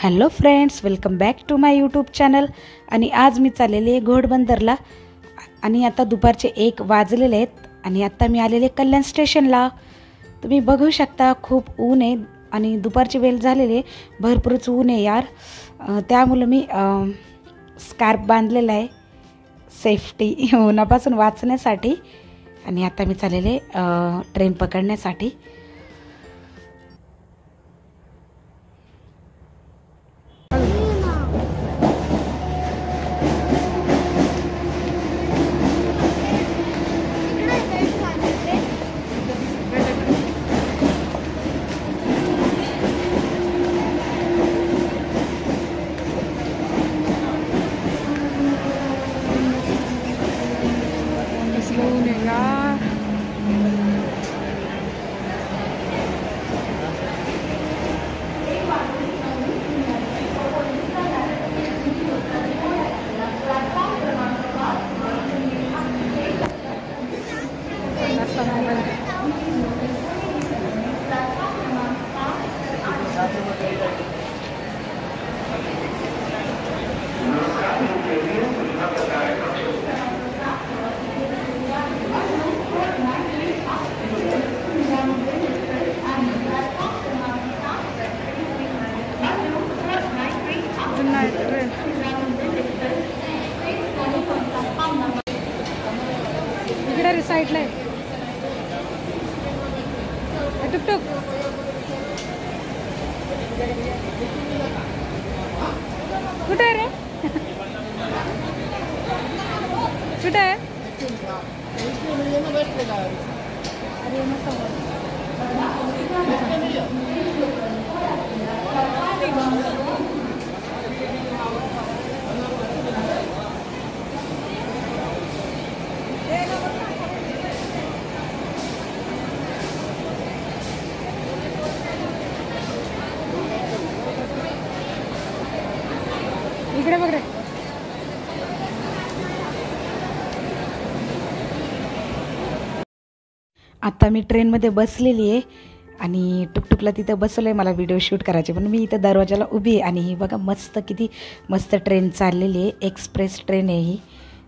Hello friends, welcome back to my YouTube channel. आणि आज मी चाललेले आहे घोडबंदरला आणि आता दुपारचे 1 वाजलेले आहेत आणि आता मी आलेले कल्याण स्टेशनला। तुम्ही बघू शकता खूप ऊन आहे आणि दुपारची वेळ झालेली आहे, भरपूरच ऊन आहे यार। त्यामुळे मी स्कार्फ बांधलेला आहे सेफ्टी उन्हापासून वाचण्यासाठी। आणि आता मी चाललेले ट्रेन पकडण्यासाठी। इकडे साईडला आहे टुकटुक। कुठे रे कुठे आहे? इकडे बघ रे। आता मी ट्रेनमध्ये बसलेली आहे आणि टुकटुकला तिथं बसवलं आहे मला व्हिडिओ शूट करायचे, पण मी इथं दरवाजाला उभी आहे। आणि ही बघा मस्त, किती मस्त ट्रेन चाललेली आहे, एक्सप्रेस ट्रेन आहे ही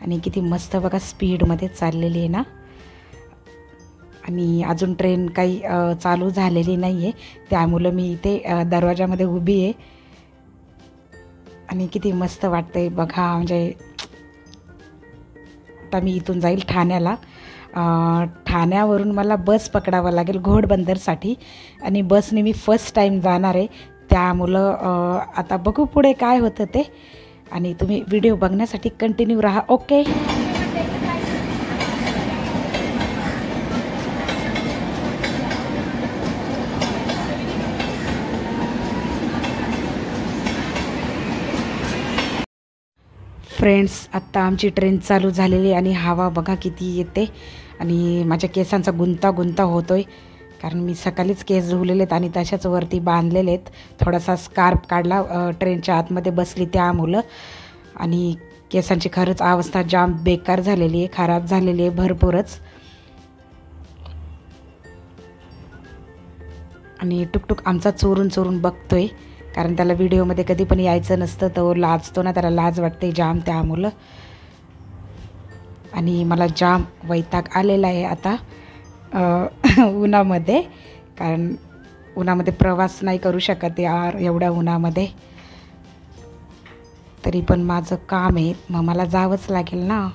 आणि किती मस्त बघा स्पीडमध्ये चाललेली आहे ना। आणि अजून ट्रेन काही चालू झालेली नाही आहे, त्यामुळं मी इथे दरवाजामध्ये उभी आहे आणि किती मस्त वाटतंय बघा। म्हणजे आता मी इथून जाईल ठाण्याला। ठाण्यावरून मला बस पकडावं लागेल घोडबंदरसाठी आणि बसने मी फर्स्ट टाईम जाणार आहे, त्यामुळं आता बघू पुढे काय होतं ते। आणि तुम्ही व्हिडिओ बघण्यासाठी कंटिन्यू राहा, ओके। फ्रेंड्स, आत्ता आमची ट्रेन चालू झालेली आणि हवा बघा किती येते आणि माझ्या केसांचा गुंता होतोय, कारण मी सकाळीच केस धुवलेले आहेत आणि तशाच वरती बांधलेले आहेत। थोडासा स्कार्फ काढला ट्रेनच्या आतमध्ये बसली त्यामुळं, आणि केसांची खरंच अवस्था जाम बेकार झालेली आहे, खराब झालेली आहे भरपूरच। आणि टुकटुक आमचा चोरून बघतोय, कारण त्याला व्हिडिओमध्ये कधी पण यायचं नसतं, तो लाजतो ना, त्याला लाज वाटते जाम त्यामुळं। आणि मला जाम वैताग आलेला आहे आता उन्हामध्ये, कारण उन्हामध्ये प्रवास नाही करू शकत यार एवढ्या उन्हामध्ये। तरी पण माझं काम आहे, मग मला जावंच लागेल ना।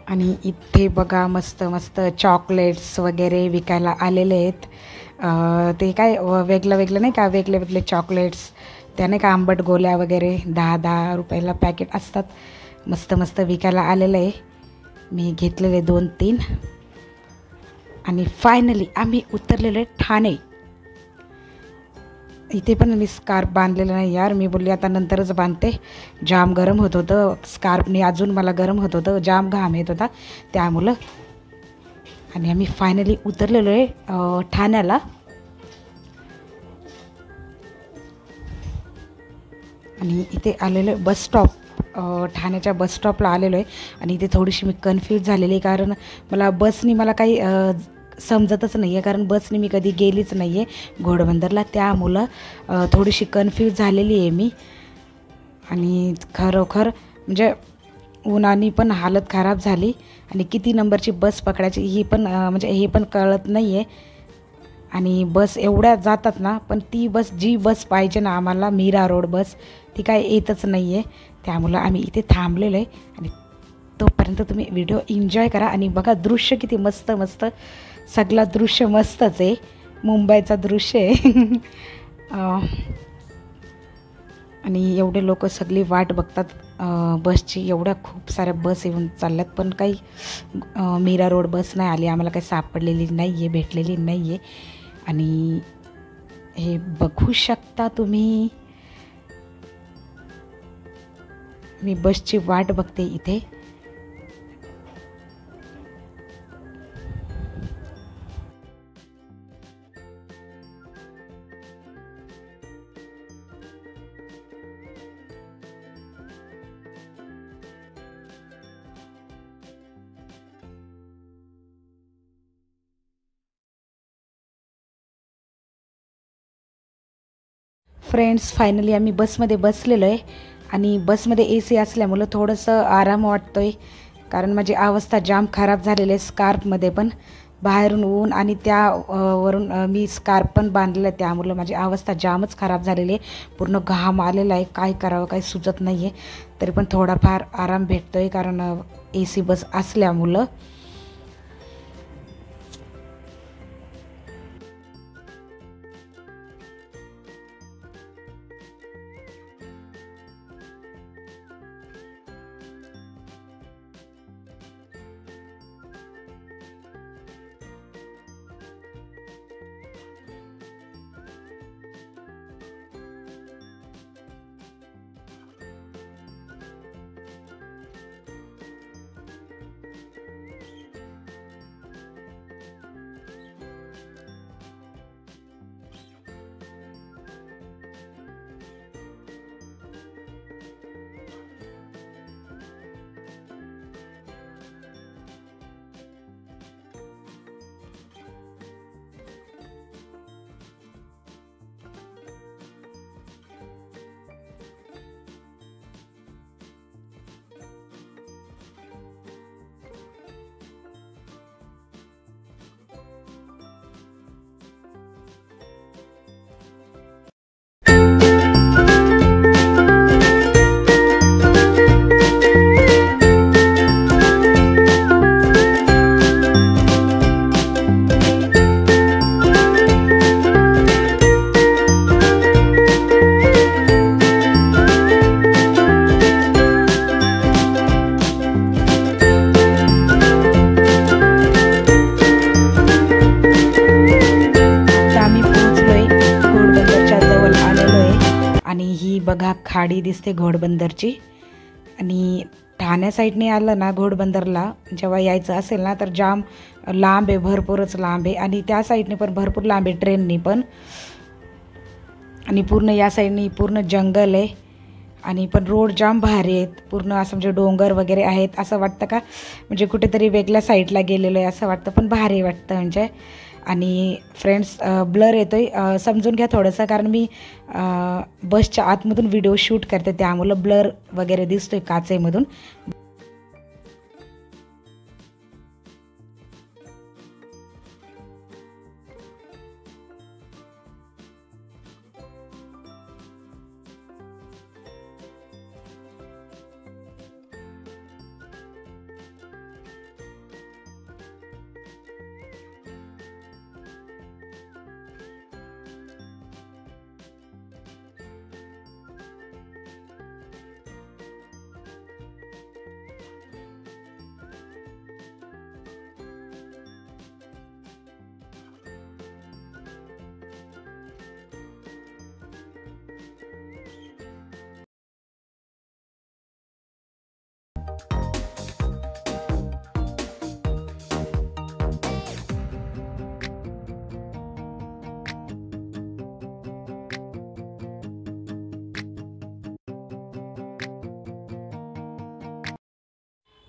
आणि इथे बघा मस्त मस्त चॉकलेट्स वगैरे विकायला आलेले आहेत। ते काय वेगळं नाही का, वेगळे चॉकलेट्स, त्या नाही का आंबट गोल्या वगैरे 10-10 रुपयाला पॅकेट असतात, मस्त मस्त विकायला आलेलं आहे। मी घेतलेले 2-3 आणि फायनली आम्ही उतरलेलो आहे ठाणे। इथे पण मी स्कार्फ बांधलेलं नाही यार, मी बोलली आता नंतरच बांधते, जाम गरम होत होतं स्कार्फने, अजून मला गरम होत होतं, जाम घाम येत होता त्यामुळं। आणि आम्ही फायनली उतरलेलो आहे ठाण्याला। आणि इथे आलेलो बस स्टॉप, ठाण्याच्या बस स्टॉपला आलेलो आहे आणि इथे थोडीशी मी कन्फ्यूज झालेली, कारण मला बसनी मला काही समजतच नाही आहे, कारण बसने मी कधी गेलीच नाही आहे घोडबंदरला, त्यामुळं थोडीशी कन्फ्यूज झालेली आहे मी. आणि खरोखर म्हणजे उन्हाने पण हालत खराब झाली आणि किती नंबरची बस पकडायची ही पण म्हणजे हे पण कळत नाही आहे. आणि बस एवढ्या जातात ना, पण ती बस जी बस पाहिजे ना आम्हाला मीरा रोड बस, ती काय येतच नाही आहे. त्यामुळं आम्ही इथे थांबलेलो आहे आणि तोपर्यंत तुम्ही व्हिडिओ एन्जॉय करा आणि बघा दृश्य किती मस्त मस्त, सगळं दृश्य मस्तच आहे, मुंबईचा दृश्य आहे. आणि एवढे लोक सगळी वाट बघतात बसची. एवढ्या खूप साऱ्या बस येऊन चालल्यात, पण काही मीरा रोड बस नाही आली आम्हाला, काही सापडलेली नाही आहे, भेटलेली नाही आहे. आणि हे बघू शकता तुम्ही, मी बसची वाट बघते इथे. फ्रेंड्स, फायनली आम्ही बसमध्ये बसलेलो आहे आणि बसमध्ये AC असल्यामुळं थोडंसं आराम वाटतो आहे, कारण माझी अवस्था जाम खराब झालेली आहे स्कार्फमध्ये पण. बाहेरून ऊन आणि वरून मी स्कार्फ पण बांधलेलं आहे, त्यामुळं माझी अवस्था जामच खराब झालेली आहे. पूर्ण घाम आलेला आहे, काय करावं काही सुचत नाही आहे. तरी पण थोडाफार आराम भेटतो आहे, कारण AC बस असल्यामुळं. बघा खाडी दिसते घोडबंदरची. आणि ठाण्या साईडने आलं ना घोडबंदरला, जेव्हा यायचं असेल ना तर जाम लांब आहे, भरपूरच लांब आहे. आणि त्या साईडने पण भरपूर लांब आहे ट्रेननी पण. आणि पूर्ण या साईडने पूर्ण जंगल आहे आणि पण रोड जाम भारी आहेत, पूर्ण असं म्हणजे डोंगर वगैरे आहेत. असं वाटतं का म्हणजे कुठेतरी वेगळ्या साईडला गेलेलो आहे असं वाटतं, पण भारी वाटतं म्हणजे. आणि फ्रेंड्स, ब्लर येतोय, समजून घ्या थोडंसं, कारण मी बसच्या आतमधून व्हिडिओ शूट करते त्यामुळं ब्लर वगैरे दिसतोय काचेमधून.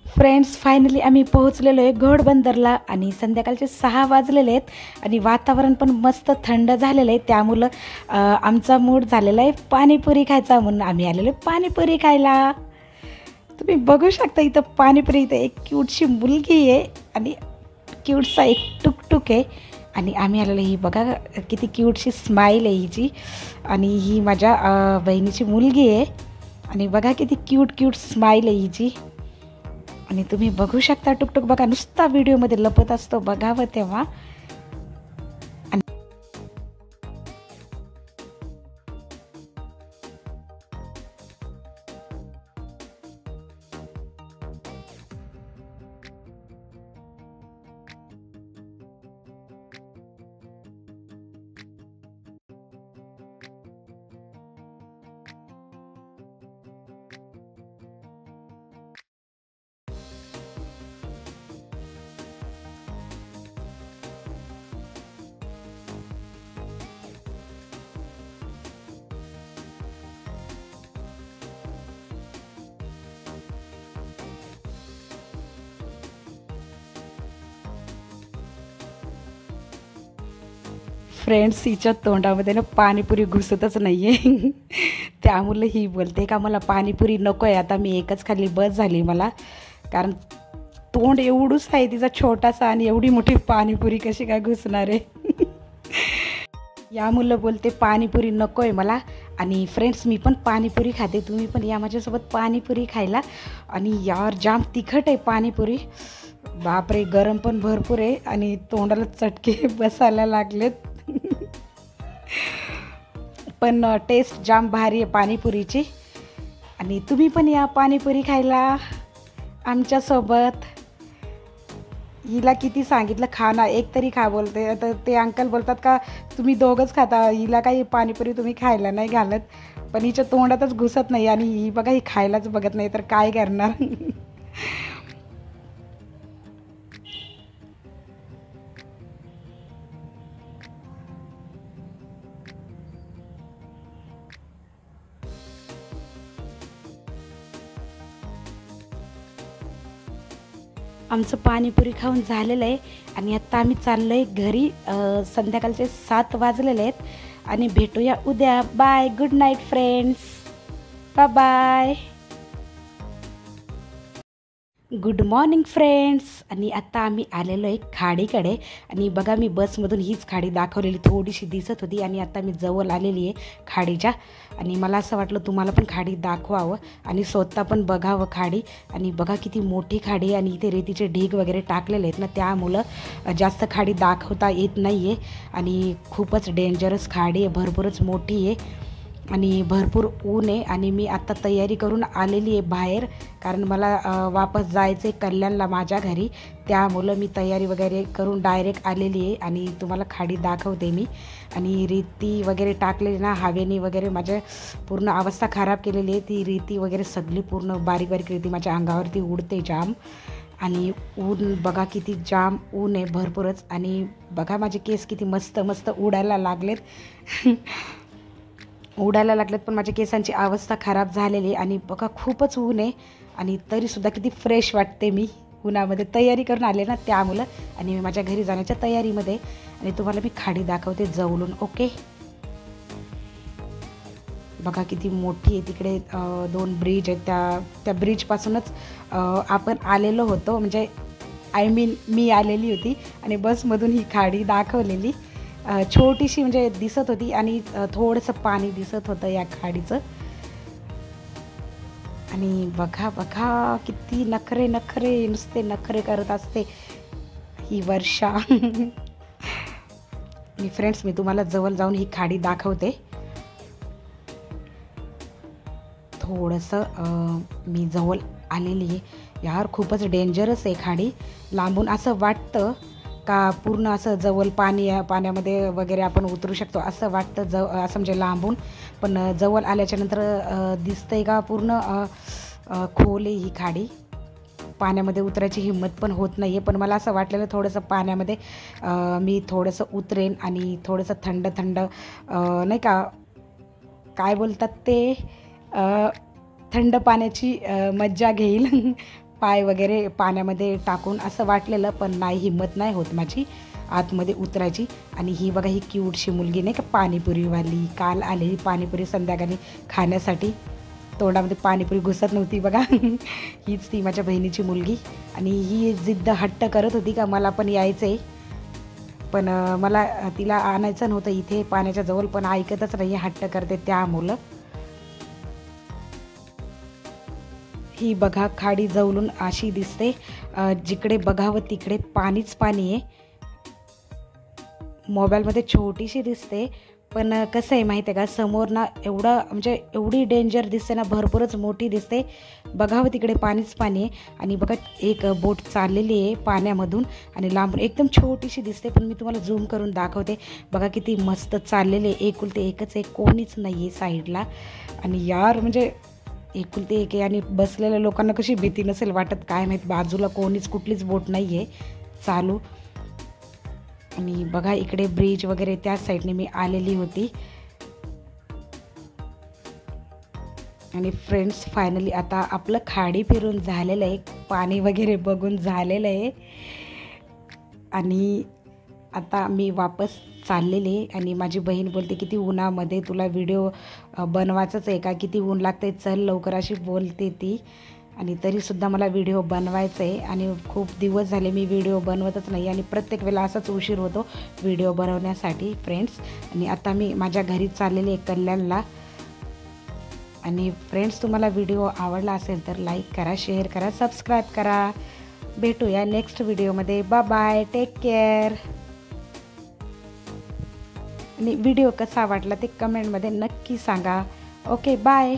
फ्रेंड्स, फायनली आम्ही पोहोचलेलो आहे घोडबंदरला आणि संध्याकाळचे 6 वाजलेले आहेत आणि वातावरण पण मस्त थंड झालेलं आहे. त्यामुळं आमचा मूड झालेला आहे पाणीपुरी खायचा, म्हणून आम्ही आलेलो आहे पाणीपुरी खायला. तुम्ही बघू शकता इथं पाणीपुरी, इथं एक क्यूटशी मुलगी आहे आणि क्यूटचा एक टुकटुक आहे आणि आम्ही आलेलो. ही बघा किती क्यूटशी स्माईल आहे हिची आणि ही माझ्या बहिणीची मुलगी आहे आणि बघा किती क्यूट स्माईल आहे हिची. आणि तुम्ही बघू शकता टुकटुक बघा, नुसता व्हिडिओमध्ये लपत असतो, बघावं तेव्हा. फ्रेंड्स, हिच्या तोंडामध्ये ना पाणीपुरी घुसतच नाही आहे. त्यामुळे ही बोलते का मला पाणीपुरी नको आहे, आता मी एकच खाल्ली बस झाली मला. कारण तोंड एवढूच आहे तिचा छोटासा आणि एवढी मोठी पाणीपुरी कशी काय घुसणार आहे. या मुलं बोलते पाणीपुरी नको आहे मला. आणि फ्रेंड्स, मी पण पाणीपुरी खाते, तुम्ही पण या माझ्यासोबत पाणीपुरी खायला. आणि यार जाम तिखट आहे पाणीपुरी, बापरे, गरम पण भरपूर आहे आणि तोंडाला चटके बसायला लागलेत. पण टेस्ट जाम भारी आहे पाणीपुरीची. आणि तुम्ही पण या पाणीपुरी खायला आमच्यासोबत. हिला किती सांगितलं खा ना, एक तरी खा बोलते. तर ते अंकल बोलतात का तुम्ही दोघंच खाता, हिला काही पाणीपुरी तुम्ही खायला नाही घालत. पण हिच्या तोंडातच घुसत नाही आणि ही बघा ही खायलाच बघत नाही, तर काय करणार. आमचं पाणीपुरी खाऊन झालेलं आहे आणि आत्ता आम्ही चाललो आहे घरी. संध्याकाळचे 7 वाजलेले आहेत आणि भेटूया उद्या. Bye, good night friends, bye bye. Good morning friends. आणि आत्ता आम्ही आलेलो आहे खाडीकडे आणि बघा मी बसमधून हीच खाडी दाखवलेली थोडीशी दिसत होती आणि आत्ता मी जवळ आलेली आहे खाडीच्या. आणि मला असं वाटलं तुम्हाला पण खाडी दाखवावं आणि स्वतः पण बघावं खाडी. आणि बघा किती मोठी खाडी आणि इथे रेतीचे ढीग वगैरे टाकलेले आहेत ना, त्यामुळं जास्त खाडी दाखवता येत नाही आहे. आणि खूपच डेंजरस खाडी आहे, भरपूरच मोठी आहे आणि भरपूर ऊन आहे. आणि मी आत्ता तयारी करून आलेली आहे बाहेर, कारण मला वापस जायचं आहे कल्याणला माझ्या घरी. त्यामुळं मी तयारी वगैरे करून डायरेक्ट आलेली आहे आणि तुम्हाला खाडी दाखवते मी. आणि रेती वगैरे टाकलेली ना हवेने वगैरे माझ्या पूर्ण अवस्था खराब केलेली आहे. ती रेती वगैरे सगळी पूर्ण बारीक बारीक रेती माझ्या अंगावरती उडते जाम. आणि ऊन बघा किती जाम ऊन आहे, भरपूरच. आणि बघा माझे केस किती मस्त मस्त उडायला लागलेत. उडायला लागलेत, पण माझ्या केसांची अवस्था खराब झालेली आहे. आणि बघा खूपच ऊन आहे आणि तरीसुद्धा किती फ्रेश वाटते मी उन्हामध्ये. तयारी करून आले ना त्यामुळं. आणि मी माझ्या घरी जाण्याच्या तयारीमध्ये. आणि तुम्हाला मी खाडी दाखवते जवळून, ओके. बघा किती मोठी आहे, तिकडे 2 ब्रिज आहेत, त्या ब्रिजपासूनच आपण आलेलो होतो, म्हणजे आय मीन मी आलेली होती आणि बसमधून ही खाडी दाखवलेली. छोटीशी म्हणजे दिसत होती आणि थोडंसं पाणी दिसत होतं या खाडीचं. आणि बघा बघा किती नखरे नखरे, नुसते नखरे करत असते ही वर्षा. आणि फ्रेंड्स, मी तुम्हाला जवळ जाऊन ही खाडी दाखवते. थोडंसं मी जवळ आलेली आहे. यार खूपच डेंजरस आहे खाडी. लांबून असं वाटतं का पूर्ण असं जवळ पाण्यामध्ये वगैरे आपण उतरू शकतो असं वाटतं, असं म्हणजे लांबून. पण जवळ आल्याच्यानंतर दिसतंय का पूर्ण खोल आहे ही खाडी. पाण्यामध्ये उतरायची हिंमत पण होत नाही आहे. पण मला असं वाटलेलं थोडंसं पाण्यामध्ये मी थोडंसं उतरेन आणि थोडंसं थंड थंड नाही का, काय बोलतात ते, थंड पाण्याची मज्जा घेईल. पाय वगैरे पाण्यामध्ये टाकून असं वाटलेलं, पण नाही, हिंमत नाही होत माझी आतमध्ये उतरायची. आणि ही बघा, ही क्यूटशी मुलगी नाही का पाणीपुरीवाली, काल आलेली पाणीपुरी संध्याकाळी खाण्यासाठी. तोंडामध्ये पाणीपुरी घुसत नव्हती बघा. हीच ती माझ्या बहिणीची मुलगी. आणि ही जिद्द हट्ट करत होती का मला पण यायचं आहे, पण मला तिला आणायचं नव्हतं इथे पाण्याच्या जवळ, पण ऐकतच नाही, हट्ट करते त्या मुलं. ही बघा खाडी जवळून अशी दिसते, जिकडे बघावं तिकडे पाणीच पाणी आहे. मोबाईलमध्ये छोटीशी दिसते, पण कसं आहे माहिती आहे का, समोर ना एवढं म्हणजे एवढी डेंजर दिसते ना, भरपूरच मोठी दिसते. बघावं तिकडे पाणीच पाणी आहे. आणि बघा एक बोट चाललेली आहे पाण्यामधून, आणि लांबून एकदम छोटीशी दिसते, पण मी तुम्हाला झूम करून दाखवते. बघा किती मस्त चाललेले, एकुलते एकच आहे, कोणीच नाही आहे साईडला. आणि यार म्हणजे एकुलते एक आहे, आणि बसलेल्या लोकांना कशी भीती नसेल वाटत काय माहीत, बाजूला कोणीच कुठलीच बोट नाही आहे चालू. आणि बघा इकडे ब्रिज वगैरे त्या साईडने मी आलेली होती. आणि फ्रेंड्स, फायनली आता आपलं खाडी फिरून झालेलं आहे, पाणी वगैरे बघून झालेलं आहे. आणि आता मी वापस चाललेले. आणि माझी बहीण बोलते, किती उन्हामध्ये तुला व्हिडिओ बनवायचंच आहे का, किती ऊन लागते, चल लवकर, अशी बोलते ती. आणि तरीसुद्धा मला व्हिडिओ बनवायचं आहे, आणि खूप दिवस झाले मी व्हिडिओ बनवतच नाही, आणि प्रत्येक वेळेला असाच उशीर होतो व्हिडिओ बनवण्यासाठी फ्रेंड्स. आणि आता मी माझ्या घरी चाललेले कल्याणला. आणि फ्रेंड्स, तुम्हाला व्हिडिओ आवडला असेल तर लाईक करा, शेअर करा, सबस्क्राईब करा. भेटूया नेक्स्ट व्हिडिओमध्ये. Bye bye, take care. आणि व्हिडिओ कसा वाटला ते कमेंटमध्ये नक्की सांगा. Okay, bye.